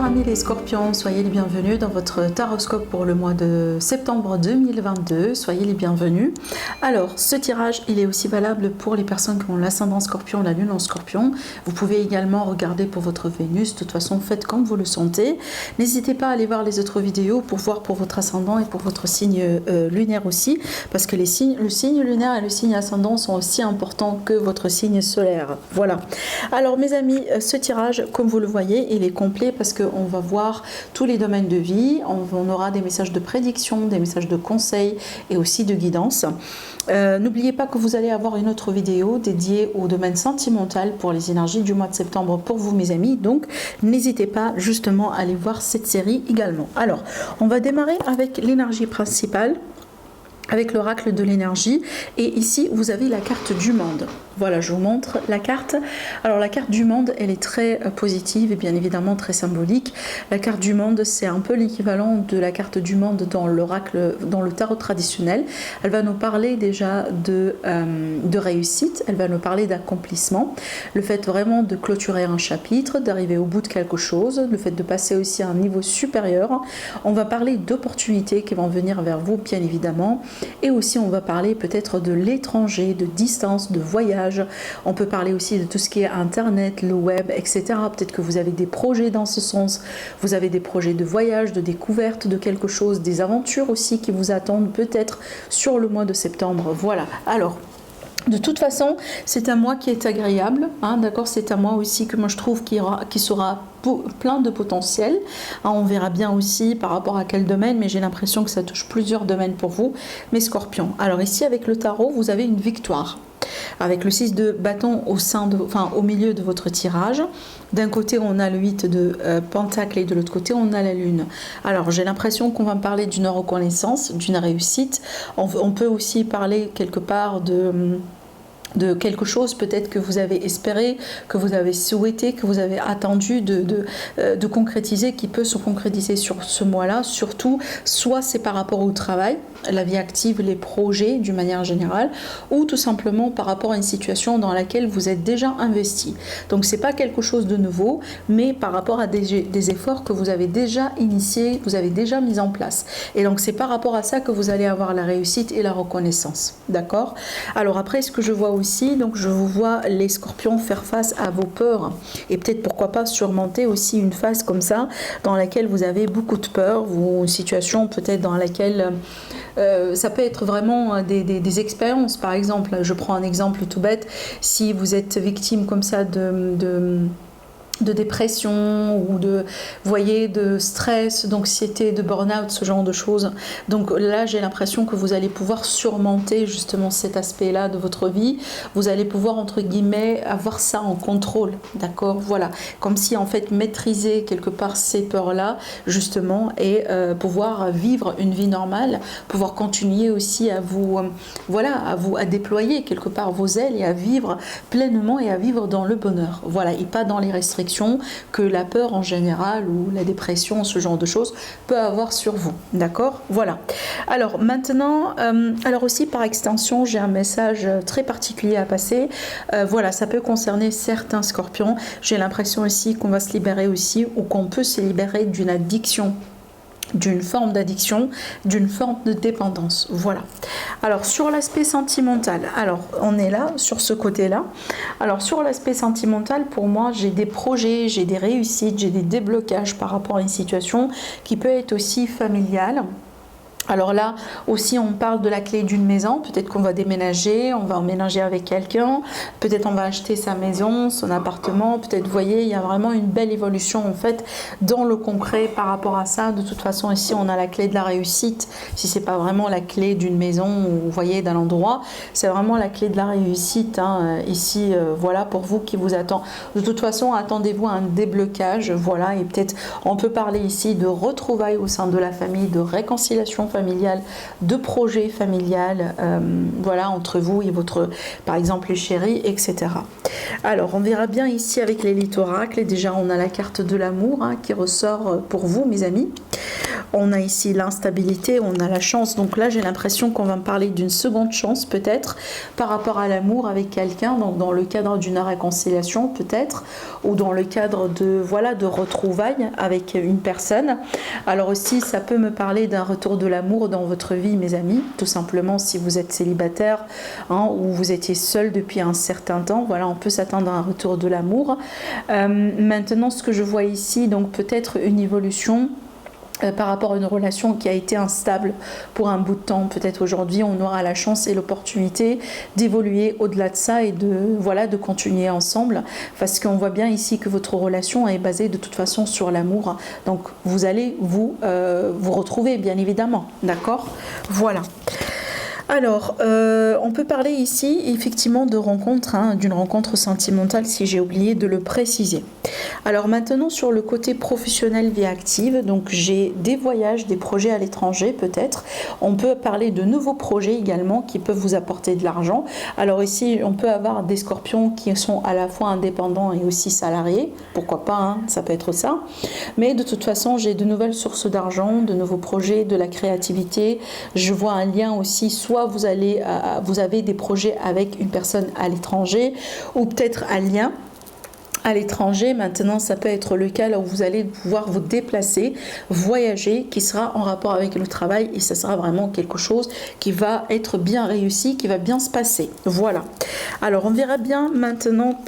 amis les scorpions, soyez les bienvenus dans votre taroscope pour le mois de septembre 2022, soyez les bienvenus. Alors ce tirage il est aussi valable pour les personnes qui ont l'ascendant scorpion, la lune en scorpion. Vous pouvez également regarder pour votre Vénus, de toute façon faites comme vous le sentez. N'hésitez pas à aller voir les autres vidéos pour voir pour votre ascendant et pour votre signe lunaire aussi, parce que le signe lunaire et le signe ascendant sont aussi importants que votre signe solaire. Voilà. Alors mes amis, ce tirage comme vous le voyez il est complet parce qu'on va voir tous les domaines de vie, on aura des messages de prédiction, des messages de conseils et aussi de guidance. N'oubliez pas que vous allez avoir une autre vidéo dédiée au domaine sentimental pour les énergies du mois de septembre pour vous mes amis, donc n'hésitez pas justement à aller voir cette série également. Alors on va démarrer avec l'énergie principale, avec l'oracle de l'énergie, et ici vous avez la carte du monde. Voilà, je vous montre la carte. Alors la carte du monde, elle est très positive et bien évidemment très symbolique. La carte du monde, c'est un peu l'équivalent de la carte du monde dans l'oracle, dans le tarot traditionnel. Elle va nous parler déjà de réussite, elle va nous parler d'accomplissement, le fait vraiment de clôturer un chapitre, d'arriver au bout de quelque chose, le fait de passer aussi à un niveau supérieur. On va parler d'opportunités qui vont venir vers vous, bien évidemment. Et aussi on va parler peut-être de l'étranger, de distance, de voyage. On peut parler aussi de tout ce qui est internet, le web, etc. Peut-être que vous avez des projets dans ce sens, vous avez des projets de voyage, de découverte de quelque chose, des aventures aussi qui vous attendent peut-être sur le mois de septembre. Voilà, alors de toute façon, c'est un mois qui est agréable, hein, d'accord, c'est un mois aussi que moi je trouve qui sera plein de potentiel. Hein, on verra bien aussi par rapport à quel domaine, mais j'ai l'impression que ça touche plusieurs domaines pour vous, mes scorpions. Alors ici, avec le tarot, vous avez une victoire. Avec le 6 de bâton au milieu de votre tirage. D'un côté, on a le 8 de pentacle et de l'autre côté, on a la lune. Alors, j'ai l'impression qu'on va me parler d'une reconnaissance, d'une réussite. On peut aussi parler quelque part de quelque chose peut-être que vous avez espéré, que vous avez souhaité, que vous avez attendu de concrétiser, qui peut se concrétiser sur ce mois-là, surtout, soit c'est par rapport au travail, la vie active, les projets d'une manière générale, ou tout simplement par rapport à une situation dans laquelle vous êtes déjà investi. Donc c'est pas quelque chose de nouveau, mais par rapport à des efforts que vous avez déjà initiés, vous avez déjà mis en place. Et donc c'est par rapport à ça que vous allez avoir la réussite et la reconnaissance. D'accord ? Alors après, ce que je vois aussi, donc je vous vois les scorpions faire face à vos peurs et peut-être pourquoi pas surmonter aussi une phase comme ça dans laquelle vous avez beaucoup de peur ou une situation peut-être dans laquelle ça peut être vraiment des expériences. Par exemple, je prends un exemple tout bête, si vous êtes victime comme ça de dépression ou de stress, d'anxiété, de burn-out, ce genre de choses. Donc là, j'ai l'impression que vous allez pouvoir surmonter justement cet aspect-là de votre vie. Vous allez pouvoir, entre guillemets, avoir ça en contrôle, d'accord ? Voilà, comme si en fait maîtriser quelque part ces peurs-là, justement, et pouvoir vivre une vie normale, pouvoir continuer aussi à à déployer quelque part vos ailes et à vivre pleinement et à vivre dans le bonheur. Voilà, et pas dans les restrictions que la peur en général ou la dépression, ce genre de choses peut avoir sur vous, d'accord ? Voilà. Alors maintenant, alors aussi par extension, j'ai un message très particulier à passer. Voilà, ça peut concerner certains scorpions. J'ai l'impression aussi qu'on va se libérer aussi ou qu'on peut se libérer d'une addiction, d'une forme d'addiction, d'une forme de dépendance. Voilà. Alors sur l'aspect sentimental, alors on est là sur ce côté-là. Alors sur l'aspect sentimental, pour moi, j'ai des projets, j'ai des réussites, j'ai des déblocages par rapport à une situation qui peut être aussi familiale. Alors là aussi on parle de la clé d'une maison, peut-être qu'on va déménager, on va emménager avec quelqu'un, peut-être on va acheter sa maison, son appartement, peut-être vous voyez il y a vraiment une belle évolution en fait dans le concret par rapport à ça. De toute façon ici on a la clé de la réussite, si c'est pas vraiment la clé d'une maison ou vous voyez d'un endroit, c'est vraiment la clé de la réussite hein, ici voilà pour vous qui vous attend. De toute façon attendez-vous à un déblocage, voilà, et peut-être on peut parler ici de retrouvailles au sein de la famille, de réconciliation familiale, de projet familial, voilà, entre vous et votre, par exemple, les chéris, etc. Alors, on verra bien ici avec l'élite oracle, et déjà on a la carte de l'amour hein, qui ressort pour vous, mes amis. On a ici l'instabilité, on a la chance. Donc là, j'ai l'impression qu'on va me parler d'une seconde chance peut-être par rapport à l'amour avec quelqu'un, donc dans le cadre d'une réconciliation peut-être, ou dans le cadre de, voilà, de retrouvailles avec une personne. Alors aussi, ça peut me parler d'un retour de l'amour dans votre vie, mes amis, tout simplement si vous êtes célibataire, hein, ou vous étiez seul depuis un certain temps. Voilà, on peut s'attendre à un retour de l'amour. Maintenant, ce que je vois ici, donc peut-être une évolution par rapport à une relation qui a été instable pour un bout de temps. Peut-être aujourd'hui on aura la chance et l'opportunité d'évoluer au-delà de ça et de, voilà, de continuer ensemble, parce qu'on voit bien ici que votre relation est basée de toute façon sur l'amour. Donc vous allez vous retrouver, bien évidemment, d'accord? Voilà. Alors, on peut parler ici effectivement de rencontre, hein, d'une rencontre sentimentale, si j'ai oublié de le préciser. Alors maintenant, sur le côté professionnel vie active, donc j'ai des voyages, des projets à l'étranger peut-être. On peut parler de nouveaux projets également qui peuvent vous apporter de l'argent. Alors ici, on peut avoir des scorpions qui sont à la fois indépendants et aussi salariés. Pourquoi pas, hein, ça peut être ça. Mais de toute façon, j'ai de nouvelles sources d'argent, de nouveaux projets, de la créativité. Je vois un lien aussi, soit vous avez des projets avec une personne à l'étranger ou peut-être un lien à l'étranger. Maintenant, ça peut être le cas là où vous allez pouvoir vous déplacer, voyager, qui sera en rapport avec le travail, et ça sera vraiment quelque chose qui va être bien réussi, qui va bien se passer. Voilà. Alors, on verra bien maintenant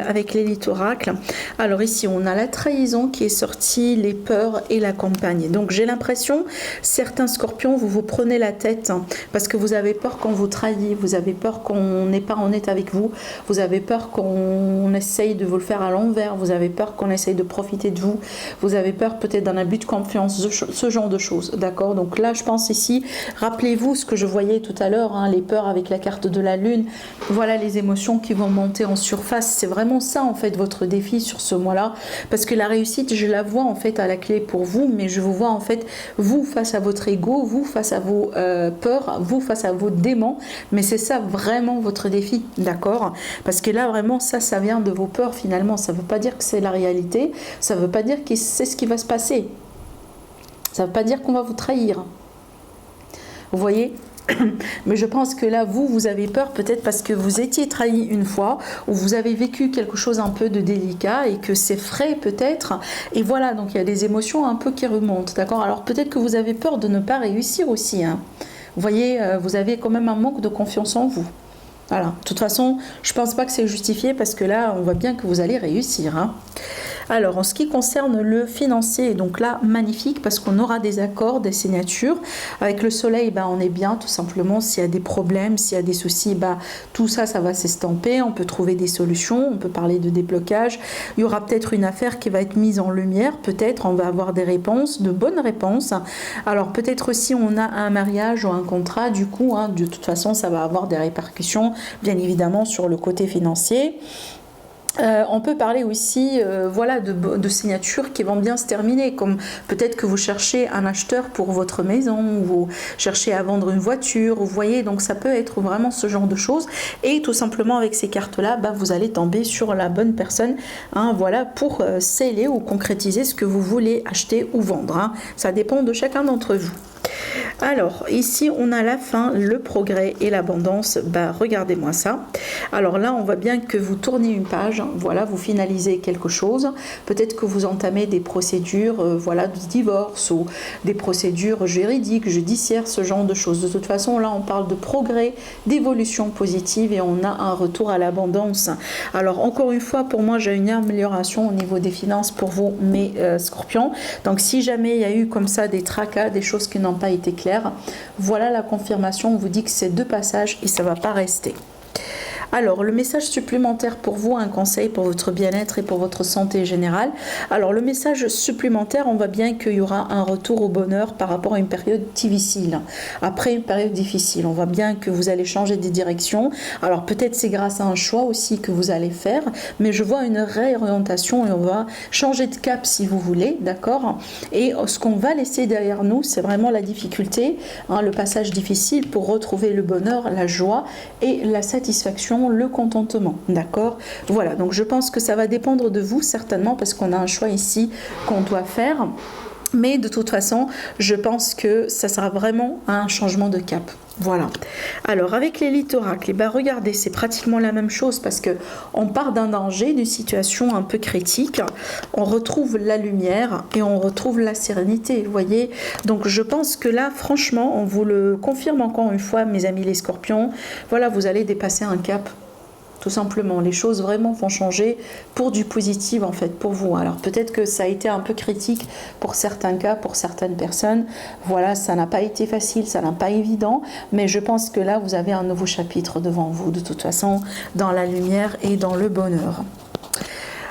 avec l'élite oracle. Alors ici, on a la trahison qui est sortie, les peurs et la campagne. Donc, j'ai l'impression, certains scorpions, vous vous prenez la tête parce que vous avez peur qu'on vous trahit, vous avez peur qu'on n'est pas honnête avec vous, vous avez peur qu'on essaye de vous le faire à l'envers, vous avez peur qu'on essaye de profiter de vous, vous avez peur peut-être d'un abus de confiance, ce genre de choses, d'accord? Donc là, je pense ici, rappelez-vous ce que je voyais tout à l'heure, hein, les peurs avec la carte de la lune, voilà les émotions qui vont monter en surface, c'est vraiment ça en fait votre défi sur ce mois-là, parce que la réussite, je la vois en fait à la clé pour vous, mais je vous vois en fait, vous face à votre ego, vous face à vos peurs, vous face à vos démons, mais c'est ça vraiment votre défi, d'accord? Parce que là, vraiment, ça vient de vos peurs. Finalement, ça ne veut pas dire que c'est la réalité, ça ne veut pas dire que c'est ce qui va se passer, ça ne veut pas dire qu'on va vous trahir, vous voyez? Mais je pense que là, vous avez peur peut-être parce que vous étiez trahi une fois, ou vous avez vécu quelque chose un peu de délicat et que c'est frais peut-être, et voilà, donc il y a des émotions un peu qui remontent, d'accord? Alors peut-être que vous avez peur de ne pas réussir aussi, hein. Vous voyez, vous avez quand même un manque de confiance en vous. Voilà, de toute façon, je ne pense pas que c'est justifié parce que là, on voit bien que vous allez réussir, hein. Alors, en ce qui concerne le financier, donc là, magnifique parce qu'on aura des accords, des signatures. Avec le soleil, on est bien, tout simplement. S'il y a des problèmes, s'il y a des soucis, tout ça, ça va s'estomper. On peut trouver des solutions, on peut parler de déblocage. Il y aura peut-être une affaire qui va être mise en lumière. Peut-être, on va avoir des réponses, de bonnes réponses. Alors, peut-être aussi, on a un mariage ou un contrat. Du coup, hein, de toute façon, ça va avoir des répercussions, bien évidemment, sur le côté financier. On peut parler aussi voilà, de signatures qui vont bien se terminer, comme peut-être que vous cherchez un acheteur pour votre maison, ou vous cherchez à vendre une voiture, vous voyez, donc ça peut être vraiment ce genre de choses, et tout simplement avec ces cartes-là, vous allez tomber sur la bonne personne, hein, voilà, pour sceller ou concrétiser ce que vous voulez acheter ou vendre, hein. Ça dépend de chacun d'entre vous. Alors ici on a la fin, le progrès et l'abondance. Regardez-moi ça. Alors là on voit bien que vous tournez une page, voilà, vous finalisez quelque chose, peut-être que vous entamez des procédures voilà, de divorce ou des procédures juridiques, judiciaires, ce genre de choses. De toute façon là on parle de progrès, d'évolution positive, et on a un retour à l'abondance. Alors encore une fois, pour moi j'ai une amélioration au niveau des finances pour vous, mes scorpions. Donc si jamais il y a eu comme ça des tracas, des choses qui n'ont pas été claires, voilà la confirmation. On vous dit que c'est de passage et ça ne va pas rester. Alors, le message supplémentaire pour vous, un conseil pour votre bien-être et pour votre santé générale. Alors, le message supplémentaire, on voit bien qu'il y aura un retour au bonheur par rapport à une période difficile. Après une période difficile, on voit bien que vous allez changer de direction. Alors, peut-être c'est grâce à un choix aussi que vous allez faire, mais je vois une réorientation et on va changer de cap si vous voulez, d'accord? Et ce qu'on va laisser derrière nous, c'est vraiment la difficulté, hein, le passage difficile pour retrouver le bonheur, la joie et la satisfaction, le contentement, d'accord? Voilà, donc je pense que ça va dépendre de vous certainement, parce qu'on a un choix ici qu'on doit faire. Mais de toute façon, je pense que ça sera vraiment un changement de cap. Voilà. Alors avec l'élite oracle, eh ben, regardez, c'est pratiquement la même chose parce que on part d'un danger, d'une situation un peu critique, on retrouve la lumière et on retrouve la sérénité, vous voyez. Donc je pense que là, franchement, on vous le confirme encore une fois, mes amis les scorpions, voilà, vous allez dépasser un cap. Tout simplement, les choses vraiment vont changer pour du positif en fait, pour vous. Alors peut-être que ça a été un peu critique pour certains cas, pour certaines personnes. Voilà, ça n'a pas été facile, ça n'a pas évident, mais je pense que là, vous avez un nouveau chapitre devant vous, de toute façon, dans la lumière et dans le bonheur.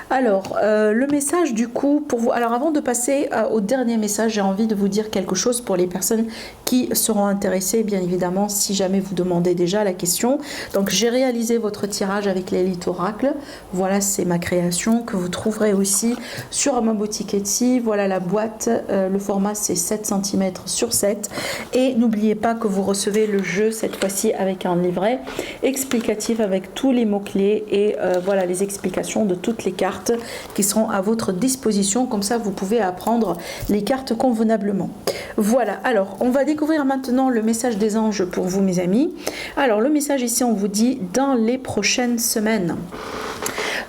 Alors, le message du coup pour vous. Alors, avant de passer au dernier message, j'ai envie de vous dire quelque chose pour les personnes qui seront intéressées, bien évidemment, si jamais vous demandez déjà la question. Donc, j'ai réalisé votre tirage avec l'élite oracle. Voilà, c'est ma création que vous trouverez aussi sur ma boutique Etsy. Voilà la boîte. Le format, c'est 7 cm sur 7. Et n'oubliez pas que vous recevez le jeu cette fois-ci avec un livret explicatif avec tous les mots-clés et voilà les explications de toutes les cartes qui seront à votre disposition, comme ça vous pouvez apprendre les cartes convenablement. Voilà, alors on va découvrir maintenant le message des anges pour vous mes amis. Alors le message ici on vous dit dans les prochaines semaines.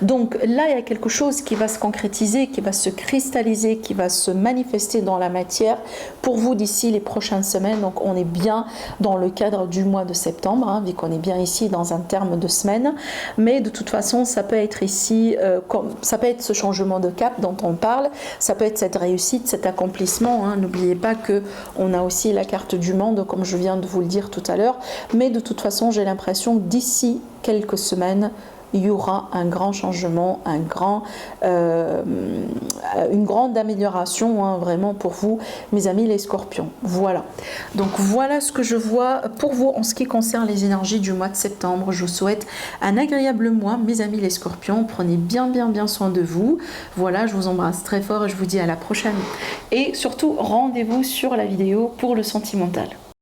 Donc là, il y a quelque chose qui va se concrétiser, qui va se cristalliser, qui va se manifester dans la matière pour vous d'ici les prochaines semaines. Donc on est bien dans le cadre du mois de septembre, hein, vu qu'on est bien ici dans un terme de semaine. Mais de toute façon, ça peut être ici, ça peut être ce changement de cap dont on parle, ça peut être cette réussite, cet accomplissement. Hein. N'oubliez pas qu'on a aussi la carte du monde, comme je viens de vous le dire tout à l'heure. Mais de toute façon, j'ai l'impression que d'ici quelques semaines, il y aura un grand changement, une grande amélioration hein, vraiment pour vous, mes amis les scorpions. Voilà. Donc voilà ce que je vois pour vous en ce qui concerne les énergies du mois de septembre. Je vous souhaite un agréable mois, mes amis les scorpions. Prenez bien soin de vous. Voilà, je vous embrasse très fort et je vous dis à la prochaine. Et surtout, rendez-vous sur la vidéo pour le sentimental.